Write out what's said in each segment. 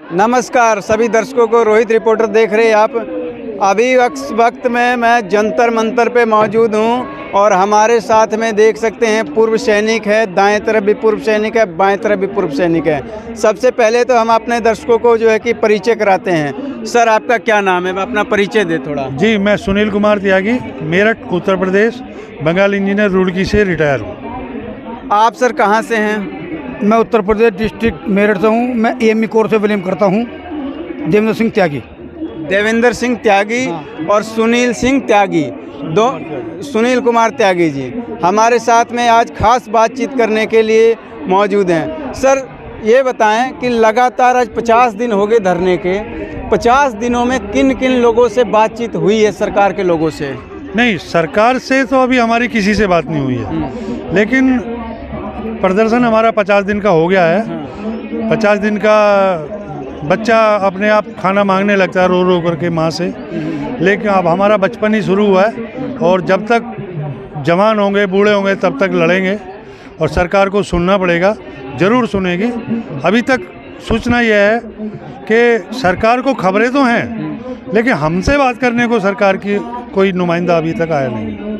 नमस्कार सभी दर्शकों को, रोहित रिपोर्टर देख रहे हैं आप। अभी वक्त में मैं जंतर मंतर पे मौजूद हूँ और हमारे साथ में देख सकते हैं पूर्व सैनिक है, दाएं तरफ भी पूर्व सैनिक है, बाएं तरफ भी पूर्व सैनिक है। सबसे पहले तो हम अपने दर्शकों को जो है कि परिचय कराते हैं। सर आपका क्या नाम है, अपना परिचय दे थोड़ा। जी, मैं सुनील कुमार त्यागी, मेरठ उत्तर प्रदेश, बंगाल इंजीनियर रुड़की से रिटायर हूँ। आप सर कहाँ से हैं? मैं उत्तर प्रदेश डिस्ट्रिक्ट मेरठ से हूँ। मैं एएमई कोर से बिलोंग करता हूँ। देवेंद्र सिंह त्यागी। देवेंद्र सिंह त्यागी और सुनील सिंह त्यागी, दो सुनील कुमार त्यागी जी हमारे साथ में आज खास बातचीत करने के लिए मौजूद हैं। सर ये बताएं कि लगातार आज 50 दिन हो गए धरने के, 50 दिनों में किन किन लोगों से बातचीत हुई है? सरकार के लोगों से नहीं, सरकार से तो अभी हमारी किसी से बात नहीं हुई है, लेकिन प्रदर्शन हमारा 50 दिन का हो गया है। 50 दिन का बच्चा अपने आप खाना मांगने लगता है रो रो करके माँ से, लेकिन अब हमारा बचपन ही शुरू हुआ है और जब तक जवान होंगे, बूढ़े होंगे, तब तक लड़ेंगे और सरकार को सुनना पड़ेगा, ज़रूर सुनेगी। अभी तक सूचना यह है कि सरकार को खबरें तो हैं, लेकिन हमसे बात करने को सरकार की कोई नुमाइंदा अभी तक आया नहीं।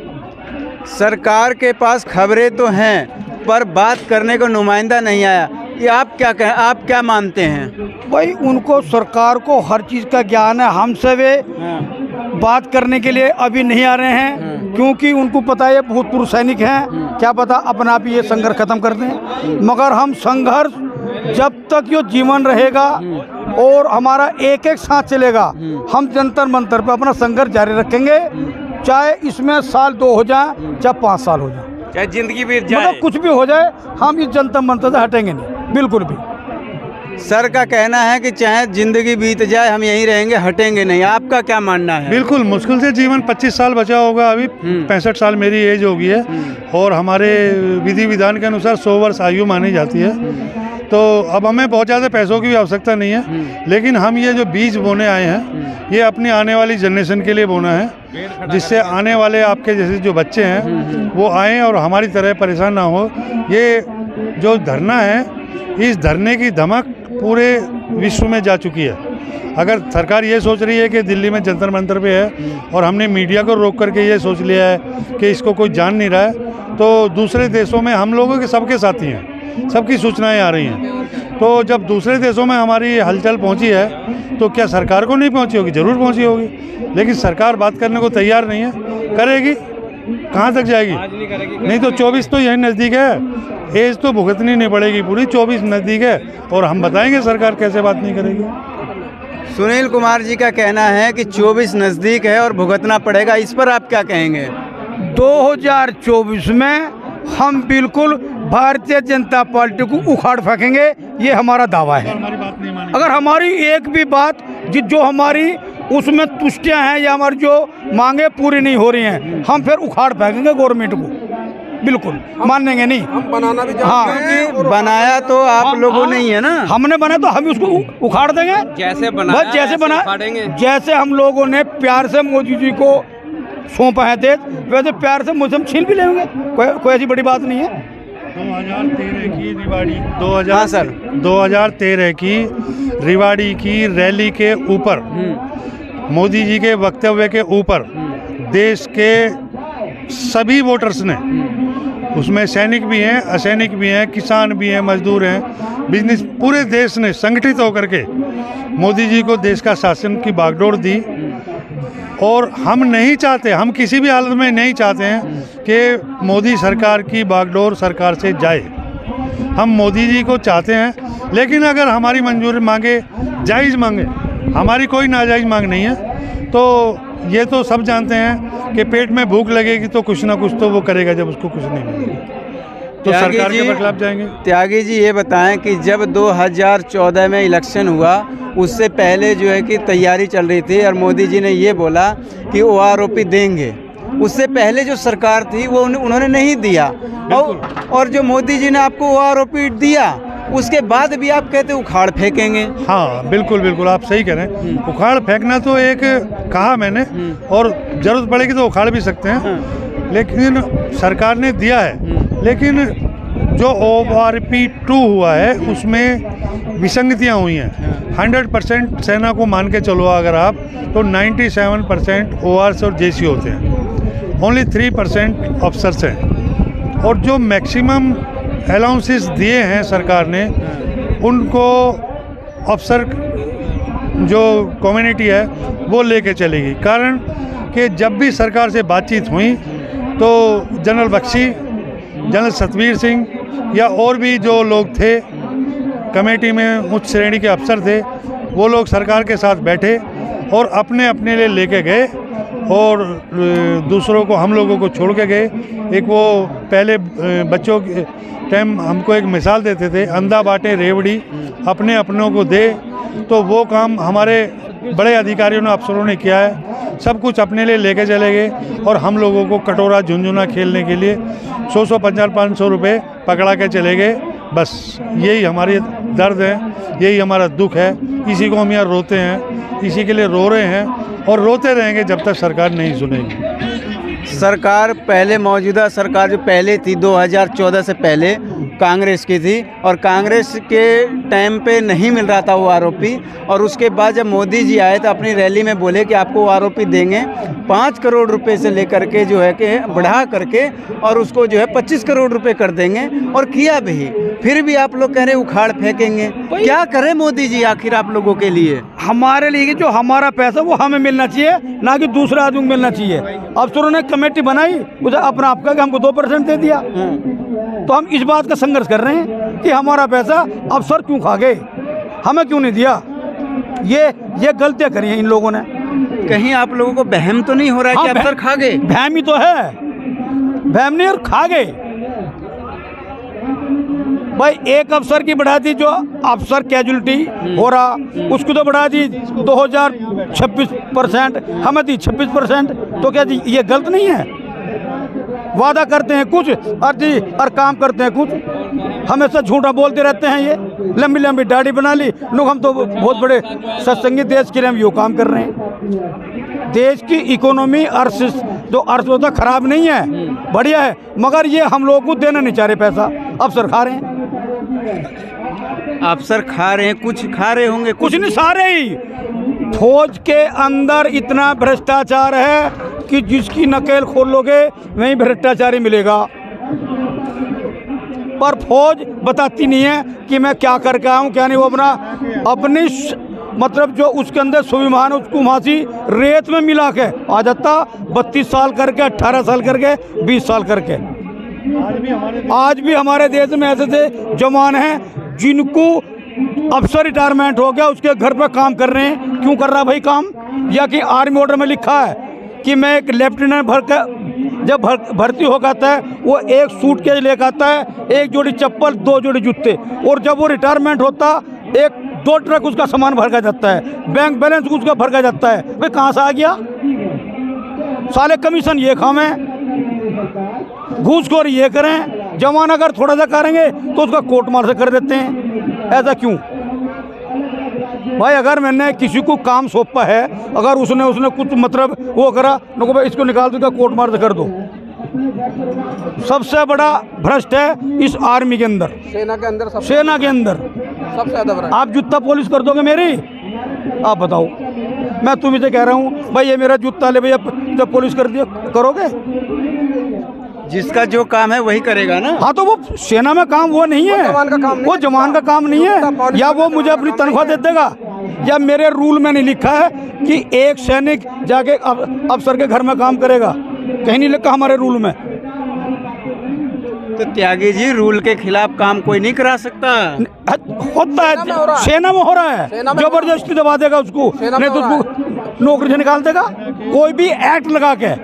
सरकार के पास खबरें तो हैं पर बात करने को नुमाइंदा नहीं आया, ये आप क्या कहें, आप क्या मानते हैं? भाई उनको सरकार को हर चीज़ का ज्ञान है, हमसे वे बात करने के लिए अभी नहीं आ रहे हैं, क्योंकि उनको पता है भूतपूर्व सैनिक हैं, क्या पता अपना आप ये संघर्ष खत्म कर दें। मगर हम संघर्ष जब तक ये जीवन रहेगा और हमारा एक एक साथ चलेगा, हम जंतर मंतर पे अपना संघर्ष जारी रखेंगे, चाहे इसमें साल 2 हो जाए, चाहे 5 साल हो जाए, चाहे जिंदगी बीत जाए, मतलब कुछ भी हो जाए, हम इस जनता मंत्र से हटेंगे नहीं, बिल्कुल भी। सर का कहना है कि चाहे जिंदगी बीत जाए हम यहीं रहेंगे, हटेंगे नहीं। आपका क्या मानना है? बिल्कुल, मुश्किल से जीवन 25 साल बचा होगा। अभी 65 साल मेरी एज हो गई है और हमारे विधि विधान के अनुसार 100 वर्ष आयु मानी जाती है। तो अब हमें बहुत ज़्यादा पैसों की भी आवश्यकता नहीं है, लेकिन हम ये जो बीज बोने आए हैं, ये अपनी आने वाली जनरेशन के लिए बोना है, जिससे आने वाले आपके जैसे जो बच्चे हैं वो आएँ और हमारी तरह परेशान ना हो। ये जो धरना है, इस धरने की धमक पूरे विश्व में जा चुकी है। अगर सरकार ये सोच रही है कि दिल्ली में जंतर मंतर पे है और हमने मीडिया को रोक करके ये सोच लिया है कि इसको कोई जान नहीं रहा है, तो दूसरे देशों में हम लोगों के सबके साथी हैं, सबकी सूचनाएं आ रही हैं। तो जब दूसरे देशों में हमारी हलचल पहुंची है, तो क्या सरकार को नहीं पहुंची होगी? ज़रूर पहुंची होगी, लेकिन सरकार बात करने को तैयार नहीं है। करेगी, कहाँ तक जाएगी? नहीं तो 24 तो यही नज़दीक है, एज तो भुगतनी नहीं पड़ेगी पूरी, 24 नज़दीक है और हम बताएंगे सरकार कैसे बात नहीं करेगी। सुनील कुमार जी का कहना है कि 24 नज़दीक है और भुगतना पड़ेगा, इस पर आप क्या कहेंगे? 2024 में हम बिल्कुल भारतीय जनता पार्टी को उखाड़ फेंकेंगे, ये हमारा दावा है। अगर हमारी एक भी बात जो हमारी उसमें तुष्टियां हैं या हमारी जो मांगे पूरी नहीं हो रही हैं, हम फिर उखाड़ फेंकेंगे गवर्नमेंट को, बिल्कुल मानेंगे नहीं। हम बनाना भी चाहते हैं, क्योंकि बनाया तो आप लोगों ने ही है ना। हमने बनाया तो हम उसको उखाड़ देंगे, जैसे बनाया बस जैसे बना, जैसे हम लोगों ने प्यार से मोदी जी को सौंपा है देश, वैसे प्यार से मुझे हम छीन भी लेंगे, कोई ऐसी बड़ी बात नहीं है। 2013 की रिवाड़ी 2013 की रिवाड़ी की रैली के ऊपर, मोदी जी के वक्तव्य के ऊपर देश के सभी वोटर्स ने, उसमें सैनिक भी हैं, असैनिक भी हैं, किसान भी हैं, मजदूर हैं, बिजनेस, पूरे देश ने संगठित होकर के मोदी जी को देश का शासन की बागडोर दी। और हम नहीं चाहते, हम किसी भी हालत में नहीं चाहते हैं कि मोदी सरकार की बागडोर सरकार से जाए। हम मोदी जी को चाहते हैं, लेकिन अगर हमारी मंजूरी मांगे, जायज़ मांगे, हमारी कोई नाजायज़ मांग नहीं है, तो ये तो सब जानते हैं कि पेट में भूख लगेगी तो कुछ ना कुछ तो वो करेगा, जब उसको कुछ नहीं मिलेगा तो सरकार के खिलाफ जाएंगे। त्यागी जी ये बताएं कि जब 2014 में इलेक्शन हुआ, उससे पहले जो है कि तैयारी चल रही थी और मोदी जी ने ये बोला कि OROP देंगे, उससे पहले जो सरकार थी वो उन्होंने नहीं दिया, और जो मोदी जी ने आपको OROP दिया, उसके बाद भी आप कहते उखाड़ फेंकेंगे। हाँ बिल्कुल बिल्कुल, आप सही कह रहे हैं। उखाड़ फेंकना तो एक कहा मैंने, और ज़रूरत पड़ेगी तो उखाड़ भी सकते हैं, लेकिन सरकार ने दिया है। लेकिन जो ORP 2 हुआ है उसमें विसंगतियाँ हुई हैं। 100% सेना को मान के चलो अगर आप, तो 97% ORs और JC होते हैं, ओनली 3% ऑफिसर्स हैं। और जो मैक्सिमम अलाउंसेस दिए हैं सरकार ने, उनको अफसर जो कम्युनिटी है वो लेके चलेगी। कारण कि जब भी सरकार से बातचीत हुई तो जनरल बख्शी, जनरल सतवीर सिंह या और भी जो लोग थे कमेटी में, उच्च श्रेणी के अफसर थे, वो लोग सरकार के साथ बैठे और अपने अपने लिए लेके गए और दूसरों को, हम लोगों को छोड़ के गए। एक वो पहले बच्चों के टाइम हमको एक मिसाल देते थे, अंधा बाटे रेवड़ी अपने अपनों को दे, तो वो काम हमारे बड़े अधिकारियों ने, अफसरों ने किया है। सब कुछ अपने लिए लेके चले गए और हम लोगों को कटोरा झुंझुना खेलने के लिए 100 500 रुपये पकड़ा के चले गए। बस यही हमारी दर्द है, यही हमारा दुख है, इसी को हम यहाँ रोते हैं, इसी के लिए रो रहे हैं और रोते रहेंगे जब तक सरकार नहीं सुनेगी। सरकार पहले, मौजूदा सरकार जो पहले थी 2014 से पहले कांग्रेस की थी, और कांग्रेस के टाइम पे नहीं मिल रहा था वो आरोपी, और उसके बाद जब मोदी जी आए तो अपनी रैली में बोले कि आपको वो आरोपी देंगे 5 करोड़ रुपए से लेकर के जो है कि बढ़ा करके, और उसको जो है 25 करोड़ रुपए कर देंगे, और किया भी। फिर भी आप लोग कह रहे हैं उखाड़ फेंकेंगे। क्या करें मोदी जी आखिर आप लोगों के लिए? हमारे लिए जो हमारा पैसा वो हमें मिलना चाहिए, ना कि दूसरे आदमी को मिलना चाहिए। अफसरों ने कमेटी बनाई, उसे अपना आपका कि हमको 2% दे दिया, तो हम इस बात का संघर्ष कर रहे हैं कि हमारा पैसा अफसर क्यों खा गए, हमें क्यों नहीं दिया। ये गलतियां करी हैं इन लोगों ने। कहीं आप लोगों को बहम तो नहीं हो रहा है कि अफसर खा गए? बहम ही तो है, बहम नहीं, और खा गए। भाई एक अफसर की बढ़ा दी, जो अफसर कैजुअलिटी हो रहा उसको तो बढ़ा दी 2026%, हमें दी 26%। तो क्या जी ये गलत नहीं है? वादा करते हैं कुछ और काम करते हैं कुछ, हमेशा झूठा बोलते रहते हैं। ये लंबी लंबी दाढ़ी बना ली लोग, हम तो बहुत बड़े सत्संगी देश के लिए हम यो काम कर रहे हैं। देश की इकोनॉमी, जो अर्थव्यवस्था खराब नहीं है, बढ़िया है, मगर ये हम लोगों को देना नहीं चाह रहे पैसा, अफसर खा रहे हैं। अफसर खा रहे हैं, कुछ खा रहे होंगे, कुछ नहीं, सारे ही। फौज के अंदर इतना भ्रष्टाचार है कि जिसकी नकेल खोल लोगे वहीं भ्रष्टाचारी मिलेगा, पर फौज बताती नहीं है कि मैं क्या करके आया हूँ क्या नहीं। वो अपनी मतलब जो उसके अंदर स्वाभिमान उसको मासी रेत में मिला के आ जाता, 32 साल करके, 18 साल करके, 20 साल करके। आज भी हमारे देश में ऐसे ऐसे जवान हैं जिनको अफसर रिटायरमेंट हो गया, उसके घर पर काम कर रहे हैं। क्यों कर रहा है भाई काम? या कि आर्मी ऑर्डर में लिखा है कि मैं एक लेफ्टिनेंट जब भर्ती हो जाता है वो एक सूटकेस लेकर आता है, 1 जोड़ी चप्पल, 2 जोड़ी जूते, और जब वो रिटायरमेंट होता 1-2 ट्रक उसका सामान भर जाता है, बैंक बैलेंस उसका भर जाता है। भाई कहाँ से आ गया? साले कमीशन ये खावे, घूसखोरी ये करें, जवान अगर थोड़ा सा करेंगे तो उसका कोर्ट मार से कर देते हैं। ऐसा क्यों भाई? अगर मैंने किसी को काम सौंपा है, अगर उसने कुछ मतलब वो करा, नको भाई इसको निकाल दो, कोर्ट मार से कर दो। सबसे बड़ा भ्रष्ट है इस आर्मी के अंदर, सेना के अंदर सबसे ज्यादा भ्रष्ट। आप जूता पॉलिश कर दोगे मेरी? आप बताओ, मैं तुम्हें से कह रहा हूँ भाई ये मेरा जूता ले भैया, जब पॉलिश कर दिया करोगे? जिसका जो काम है वही करेगा ना। हाँ, तो वो सेना में काम वो नहीं है, वो जवान का काम नहीं है। या वो मुझे अपनी तनख्वाह दे देगा, या मेरे रूल में नहीं लिखा है कि एक सैनिक जाके अफसर के घर में काम करेगा, कहीं नहीं लिखा हमारे रूल में। तो त्यागी जी, रूल के खिलाफ काम कोई नहीं करा सकता। होता है, सेना में हो रहा है, जबरदस्ती दबा देगा उसको, नहीं तो उसको नौकरी से निकाल देगा। कोई भी एक्ट लगा के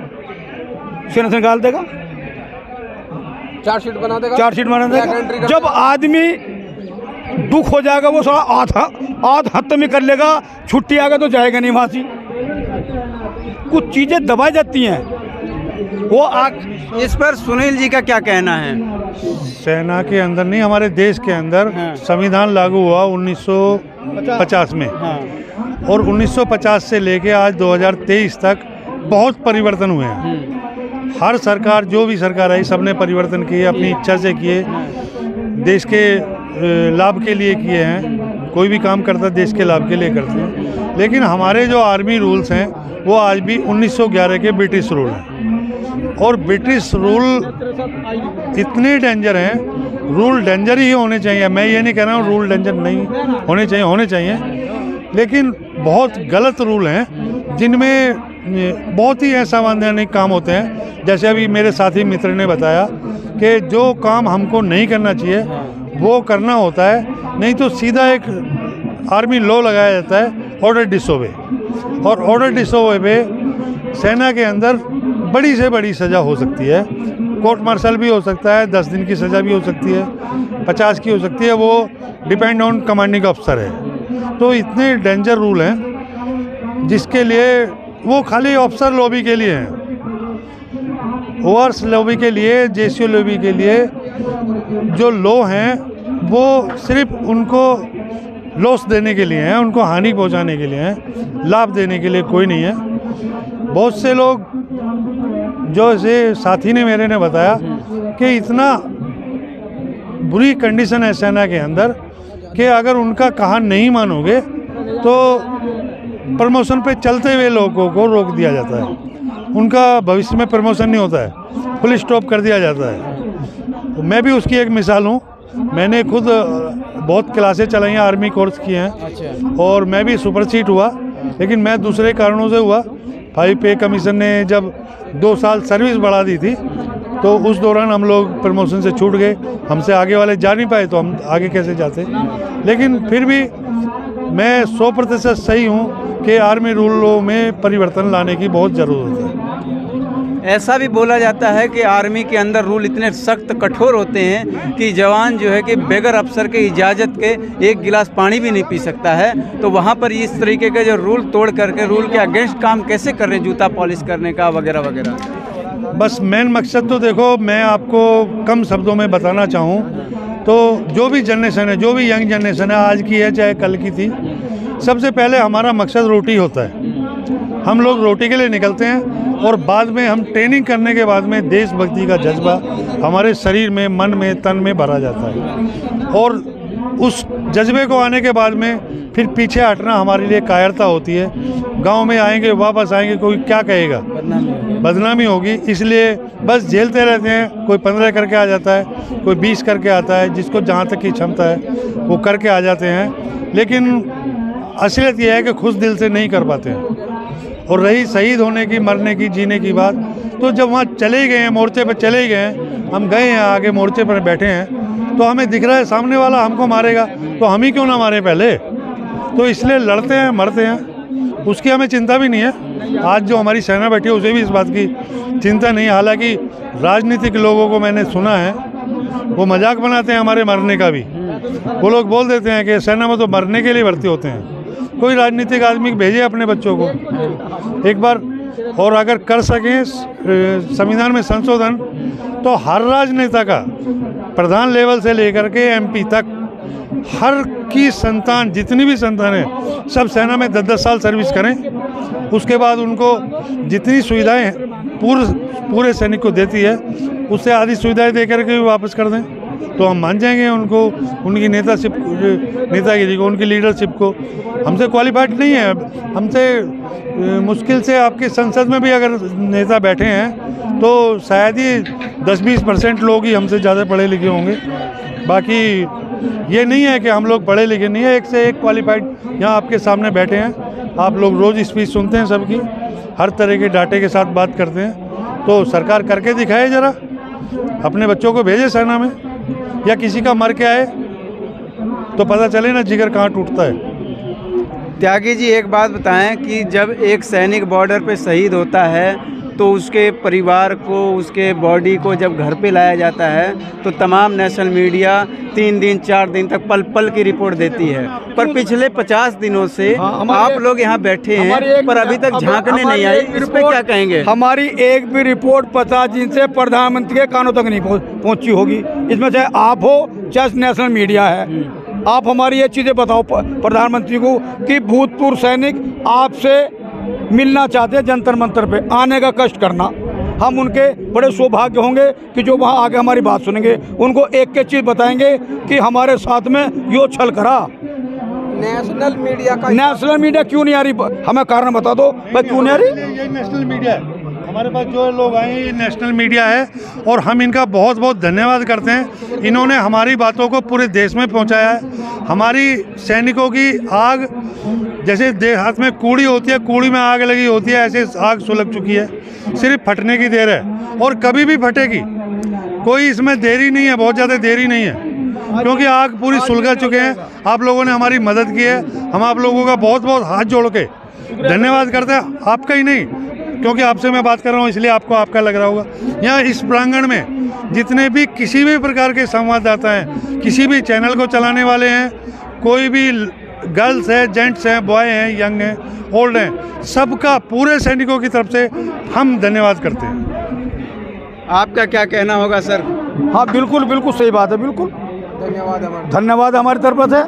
सेना से निकाल देगा, चार्जशीट बना देगा। जब आदमी दुख हो जाएगा वो सारा आध हत्या में कर लेगा, छुट्टी आएगा तो जाएगा नहीं वहाँ से। कुछ चीजें दबाई जाती हैं वो। इस पर सुनील जी का क्या कहना है? सेना के अंदर नहीं, हमारे देश के अंदर संविधान लागू हुआ 1950 में, और 1950 से लेके आज 2023 तक बहुत परिवर्तन हुए हैं। हर सरकार, जो भी सरकार आई, सबने परिवर्तन किए, अपनी इच्छा से किए, देश के लाभ के लिए किए हैं। कोई भी काम करता है देश के लाभ के लिए करते हैं। लेकिन हमारे जो आर्मी रूल्स हैं वो आज भी 1911 के ब्रिटिश रूल हैं, और ब्रिटिश रूल इतने डेंजर हैं, रूल डेंजर ही होने चाहिए। मैं ये नहीं कह रहा हूँ रूल डेंजर नहीं होने चाहिए, लेकिन बहुत गलत रूल हैं जिनमें बहुत ही असंवैधानिक काम होते हैं। जैसे अभी मेरे साथी मित्र ने बताया कि जो काम हमको नहीं करना चाहिए वो करना होता है, नहीं तो सीधा एक आर्मी लॉ लगाया जाता है ऑर्डर डिसोबे, और ऑर्डर डिसोबे पे सेना के अंदर बड़ी से बड़ी सज़ा हो सकती है। कोर्ट मार्शल भी हो सकता है, 10 दिन की सज़ा भी हो सकती है, 50 की हो सकती है, वो डिपेंड ऑन कमांडिंग अफसर है। तो इतने डेंजर रूल हैं जिसके लिए वो खाली अफसर लॉबी के लिए हैं, ओवर्स लॉबी के लिए, जेसीओ लॉबी के लिए जो लॉ हैं वो सिर्फ उनको लॉस देने के लिए हैं, उनको हानि पहुंचाने के लिए हैं, लाभ देने के लिए कोई नहीं है। बहुत से लोग जो ऐसे साथी ने मेरे ने बताया कि इतना बुरी कंडीशन है सेना के अंदर कि अगर उनका कहा नहीं मानोगे तो प्रमोशन पे चलते हुए लोगों को रोक दिया जाता है, उनका भविष्य में प्रमोशन नहीं होता है, फुल स्टॉप कर दिया जाता है। तो मैं भी उसकी एक मिसाल हूँ। मैंने खुद बहुत क्लासें चलाई हैं, आर्मी कोर्स किए हैं, और मैं भी सुपर सीट हुआ, लेकिन मैं दूसरे कारणों से हुआ। भाई पे कमीशन ने जब 2 साल सर्विस बढ़ा दी थी तो उस दौरान हम लोग प्रमोशन से छूट गए, हमसे आगे वाले जा नहीं पाए तो हम आगे कैसे जाते। लेकिन फिर भी मैं 100% सही हूँ कि आर्मी रूलों में परिवर्तन लाने की बहुत ज़रूरत है। ऐसा भी बोला जाता है कि आर्मी के अंदर रूल इतने सख्त कठोर होते हैं कि जवान जो है कि बगैर अफसर के इजाज़त के 1 गिलास पानी भी नहीं पी सकता है। तो वहाँ पर इस तरीके के जो रूल तोड़ करके रूल के अगेंस्ट काम कैसे कर रहे हैं, जूता पॉलिश करने का वगैरह वगैरह। बस मेन मकसद तो देखो, मैं आपको कम शब्दों में बताना चाहूँ तो जो भी जनरेशन है, जो भी यंग जनरेशन है, आज की है चाहे कल की थी, सबसे पहले हमारा मकसद रोटी होता है। हम लोग रोटी के लिए निकलते हैं, और बाद में हम ट्रेनिंग करने के बाद में देशभक्ति का जज्बा हमारे शरीर में, मन में, तन में भरा जाता है, और उस जज्बे को आने के बाद में फिर पीछे हटना हमारे लिए कायरता होती है। गांव में आएंगे, वापस आएंगे, कोई क्या कहेगा, बदनामी होगी, इसलिए बस झेलते रहते हैं। कोई 15 करके आ जाता है, कोई 20 करके आता है, जिसको जहाँ तक की क्षमता है वो करके आ जाते हैं। लेकिन असलियत यह है कि खुश दिल से नहीं कर पाते हैं। और रही शहीद होने की, मरने की, जीने की बात, तो जब वहाँ चले गए हैं, मोर्चे पर चले गए हैं, हम गए हैं, आगे मोर्चे पर बैठे हैं, तो हमें दिख रहा है सामने वाला हमको मारेगा, तो हम ही क्यों ना मारे पहले। तो इसलिए लड़ते हैं, मरते हैं, उसकी हमें चिंता भी नहीं है। आज जो हमारी सेना बैठी है उसे भी इस बात की चिंता नहीं है। हालांकि राजनीतिक लोगों को मैंने सुना है वो मजाक बनाते हैं हमारे मरने का भी। वो लोग बोल देते हैं कि सेना में तो मरने के लिए भर्ती होते हैं। कोई राजनीतिक आदमी भेजे अपने बच्चों को एक बार, और अगर कर सकें संविधान में संशोधन, तो हर राजनेता का प्रधान लेवल से लेकर के MP तक हर की संतान, जितनी भी संतान है, सब सेना में 10-10 साल सर्विस करें। उसके बाद उनको जितनी सुविधाएं पूरे सैनिक को देती है उससे आधी सुविधाएं दे करके भी वापस कर दें, तो हम मान जाएंगे उनको, उनकी नेतागिरी को, उनकी लीडरशिप को। हमसे क्वालिफाइड नहीं है, हमसे मुश्किल से आपके संसद में भी अगर नेता बैठे हैं तो शायद ही 10-20% लोग ही हमसे ज़्यादा पढ़े लिखे होंगे। बाकी ये नहीं है कि हम लोग पढ़े लिखे नहीं है, एक से एक क्वालिफाइड यहाँ आपके सामने बैठे हैं। आप लोग रोज़ स्पीच सुनते हैं सबकी, हर तरह के डाटे के साथ बात करते हैं। तो सरकार करके दिखाए, ज़रा अपने बच्चों को भेजे सेना में, या किसी का मर के आए तो पता चले ना जिगर कहाँ टूटता है। त्यागी जी, एक बात बताएं कि जब एक सैनिक बॉर्डर पे शहीद होता है तो उसके परिवार को, उसके बॉडी को जब घर पे लाया जाता है तो तमाम नेशनल मीडिया 3 दिन 4 दिन तक पल पल की रिपोर्ट देती है। पर पिछले 50 दिनों से आप लोग यहाँ बैठे हैं पर अभी तक झांकने नहीं आई, इस पे क्या कहेंगे? हमारी एक भी रिपोर्ट 50 दिन से प्रधानमंत्री के कानों तक नहीं पहुँची होगी। इसमें चाहे आप हो चाहे नेशनल मीडिया है, आप हमारी ये चीज़ें बताओ प्रधानमंत्री को कि भूतपूर्व सैनिक आपसे मिलना चाहते हैं, जंतर मंतर पे आने का कष्ट करना। हम उनके बड़े सौभाग्य होंगे कि जो वहाँ आके हमारी बात सुनेंगे, उनको एक चीज़ बताएंगे कि हमारे साथ में यो छल करा, नेशनल मीडिया का नेशनल मीडिया क्यों नहीं आ रही? हमें कारण बता दो भाई, क्यों नहीं आ रही? ये नेशनल मीडिया है, हमारे पास जो लोग आए हैं ये नेशनल मीडिया है और हम इनका बहुत बहुत धन्यवाद करते हैं। इन्होंने हमारी बातों को पूरे देश में पहुंचाया है। हमारी सैनिकों की आग, जैसे देहात में कूड़ी होती है, कूड़ी में आग लगी होती है, ऐसे आग सुलग चुकी है, सिर्फ फटने की देर है और कभी भी फटेगी। कोई इसमें देरी नहीं है, बहुत ज़्यादा देरी नहीं है, क्योंकि आग पूरी सुलगा चुके हैं। आप लोगों ने हमारी मदद की है, हम आप लोगों का बहुत बहुत हाथ जोड़ के धन्यवाद करते हैं। आपका ही नहीं, क्योंकि आपसे मैं बात कर रहा हूँ इसलिए आपको आपका लग रहा होगा। यहाँ इस प्रांगण में जितने भी किसी भी प्रकार के संवाददाता हैं, किसी भी चैनल को चलाने वाले हैं, कोई भी गर्ल्स हैं, जेंट्स हैं, बॉय हैं, यंग हैं, ओल्ड हैं, सबका पूरे सैनिकों की तरफ से हम धन्यवाद करते हैं। आपका क्या कहना होगा सर? हाँ बिल्कुल बिल्कुल सही बात है, बिल्कुल धन्यवाद हमारी तरफ से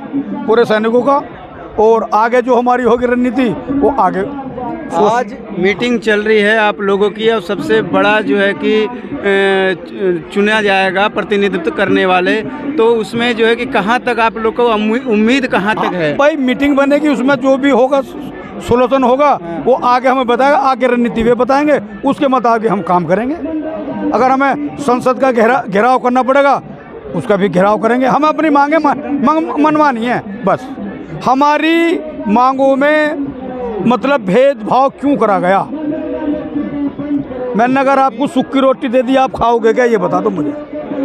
पूरे सैनिकों का। और आगे जो हमारी होगी रणनीति वो आगे। आज मीटिंग चल रही है आप लोगों की और सबसे बड़ा जो है कि चुना जाएगा प्रतिनिधित्व करने वाले, तो उसमें जो है कि कहाँ तक आप लोग को उम्मीद कहाँ तक है? भाई मीटिंग बनेगी, उसमें जो भी होगा सोल्यूशन होगा वो आगे हमें बताएगा, आगे रणनीति वे बताएंगे, उसके मुताबिक हम काम करेंगे। अगर हमें संसद का घेराव करना पड़ेगा उसका भी घेराव करेंगे। हमें अपनी मांगे मनवानी है बस। हमारी मांगों में मतलब भेदभाव क्यों करा गया? मैंने अगर आपको सूखी की रोटी दे दी आप खाओगे क्या, ये बता दो मुझे।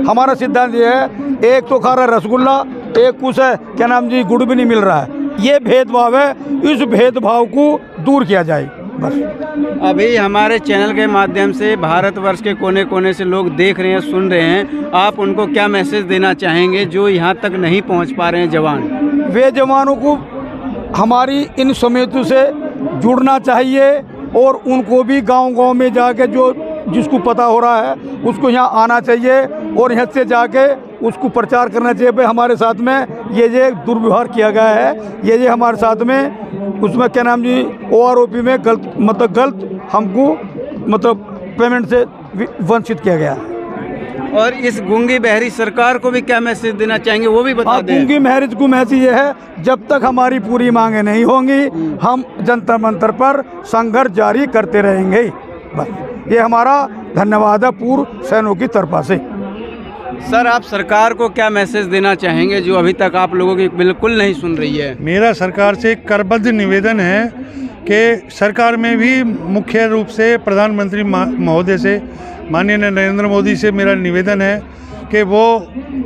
हमारा सिद्धांत ये है, एक तो खा रहा है रसगुल्ला, एक कुछ है क्या नाम जी, गुड़ भी नहीं मिल रहा है। ये भेदभाव है, इस भेदभाव को दूर किया जाए बस। अभी हमारे चैनल के माध्यम से भारतवर्ष के कोने कोने से लोग देख रहे हैं, सुन रहे हैं, आप उनको क्या मैसेज देना चाहेंगे जो यहाँ तक नहीं पहुँच पा रहे हैं जवान? वे जवानों को हमारी इन समितियों से जुड़ना चाहिए और उनको भी गांव-गांव में जाके जो जिसको पता हो रहा है उसको यहाँ आना चाहिए और यहाँ से जाके उसको प्रचार करना चाहिए भाई हमारे साथ में ये दुर्व्यवहार किया गया है, ये हमारे साथ में उसमें क्या नाम जी OROP में गलत हमको पेमेंट से वंचित किया गया है। और इस गूंगी बहरी सरकार को भी क्या मैसेज देना चाहेंगे वो भी बता दें। गूंगी बहरी को मैसेज ये है, जब तक हमारी पूरी मांगे नहीं होंगी हम जंतर मंतर पर संघर्ष जारी करते रहेंगे बस। ये हमारा धन्यवाद है पूर्व सैनिकों की तरफ से। सर आप सरकार को क्या मैसेज देना चाहेंगे जो अभी तक आप लोगों की बिल्कुल नहीं सुन रही है? मेरा सरकार से करबद्ध निवेदन है कि सरकार में भी मुख्य रूप से प्रधानमंत्री महोदय से, माननीय नरेंद्र मोदी से मेरा निवेदन है कि वो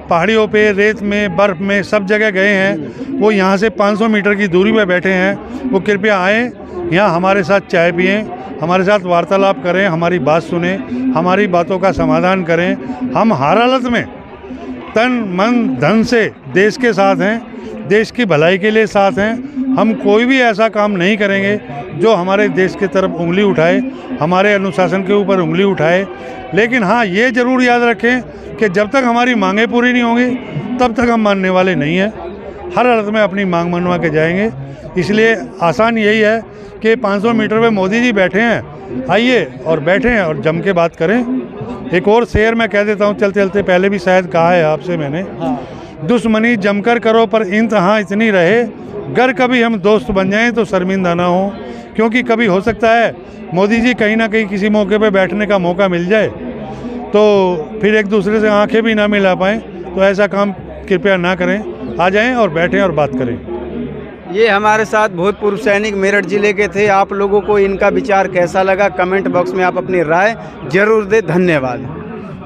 पहाड़ियों पे, रेत में, बर्फ़ में सब जगह गए हैं, वो यहाँ से 500 मीटर की दूरी पे बैठे हैं, वो कृपया आएँ, यहाँ हमारे साथ चाय पिएं, हमारे साथ वार्तालाप करें, हमारी बात सुने, हमारी बातों का समाधान करें। हम हर हालत में तन मन धन से देश के साथ हैं, देश की भलाई के लिए साथ हैं। हम कोई भी ऐसा काम नहीं करेंगे जो हमारे देश की तरफ उंगली उठाए, हमारे अनुशासन के ऊपर उंगली उठाए। लेकिन हाँ, ये ज़रूर याद रखें कि जब तक हमारी मांगें पूरी नहीं होंगी तब तक हम मानने वाले नहीं हैं। हर हालत में अपनी मांग मनवा के जाएंगे। इसलिए आसान यही है कि 500 मीटर पे मोदी जी बैठे हैं, आइए और बैठें और जम के बात करें। एक और शेर मैं कह देता हूँ चलते चलते, पहले भी शायद कहा है आपसे मैंने, दुश्मनी जमकर करो पर इंतहा इतनी रहे, गर कभी हम दोस्त बन जाएं तो शर्मिंदा ना हो। क्योंकि कभी हो सकता है मोदी जी कहीं ना कहीं किसी मौके पे बैठने का मौका मिल जाए तो फिर एक दूसरे से आंखें भी ना मिला पाएँ, तो ऐसा काम कृपया ना करें, आ जाएं और बैठें और बात करें। ये हमारे साथ भूतपूर्व सैनिक मेरठ जिले के थे। आप लोगों को इनका विचार कैसा लगा कमेंट बॉक्स में आप अपनी राय जरूर दें। धन्यवाद।